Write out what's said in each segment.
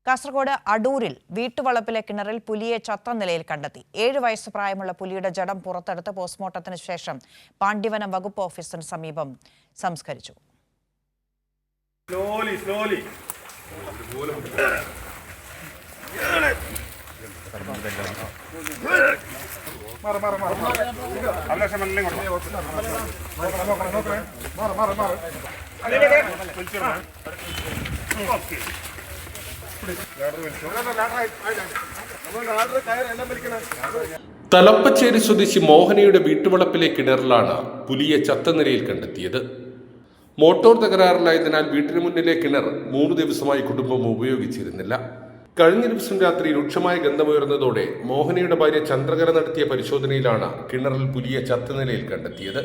കാസർഗോഡ് അടൂരിൽ വീട്ടുവളപ്പിലെ കിണറിൽ പുലിയെ ചത്ത നിലയിൽ കണ്ടെത്തി. 7 വയസ്സ് പ്രായമുള്ള പുലിയുടെ ജഡം പുറത്തെടുത്ത് പോസ്റ്റ്മോർട്ടത്തിന് ശേഷം പാണ്ഡ്യവനം വകുപ്പ് ഓഫീസിന് സമീപം സംസ്കരിച്ചു. തലപ്പച്ചേരി സ്വദേശി മോഹനയുടെ വീട്ടുവളപ്പിലെ കിണറിലാണ് പുലിയെ ചത്ത നിലയിൽ കണ്ടെത്തിയത്. മോട്ടോർ തകരാറിലായതിനാൽ വീട്ടിന് മുന്നിലെ കിണർ 3 ദിവസമായി കുടുംബം ഉപയോഗിച്ചിരുന്നില്ല. കഴിഞ്ഞ ദിവസം രാത്രി രൂക്ഷമായ ഗന്ധമുയർന്നതോടെ മോഹനയുടെ ഭാര്യ ചന്ദ്രകല നടത്തിയ പരിശോധനയിലാണ് കിണറിൽ പുലിയെ ചത്ത നിലയിൽ കണ്ടെത്തിയത്.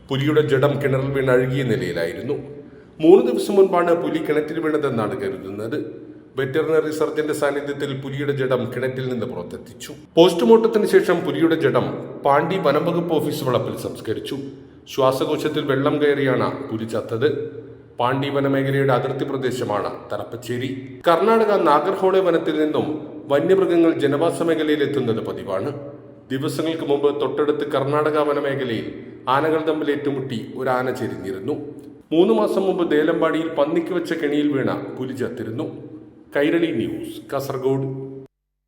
പുലിയുടെ ജഡം കിണറിൽ വീണ് അഴുകിയ നിലയിലായിരുന്നു. 3 ദിവസം മുൻപാണ് പുലി കിണറ്റിൽ വീണതെന്നാണ് കരുതുന്നത്. വെറ്ററിനറി സർജന്റെ സാന്നിധ്യത്തിൽ പുലിയുടെ ജഡം കിണറ്റിൽ നിന്ന് പുറത്തെത്തിച്ചു. പോസ്റ്റ്മോർട്ടത്തിന് ശേഷം പുലിയുടെ ജഡം പാണ്ടി വനംവകുപ്പ് ഓഫീസ് വളപ്പിൽ സംസ്കരിച്ചു. ശ്വാസകോശത്തിൽ വെള്ളം കയറിയാണ് പുലി ചത്തത്. പാണ്ടി വനമേഖലയുടെ അതിർത്തി പ്രദേശമാണ് തലപ്പച്ചേരി. കർണാടക നാഗർഹോളെ വനത്തിൽ നിന്നും വന്യമൃഗങ്ങൾ ജനവാസ മേഖലയിൽ എത്തുന്നത് പതിവാണ്. ദിവസങ്ങൾക്ക് മുമ്പ് തൊട്ടടുത്ത് കർണാടക വനമേഖലയിൽ ആനകൾ തമ്മിൽ ഏറ്റുമുട്ടി ഒരു ആന ചെരിഞ്ഞിരുന്നു. 3 മാസം മുമ്പ് ദേലമ്പാടിയിൽ പന്നിക്ക് വെച്ച കെണിയിൽ വീണ പുലി ചത്തിരുന്നു. കൈരളി ന്യൂസ്, കാസർഗോഡ്.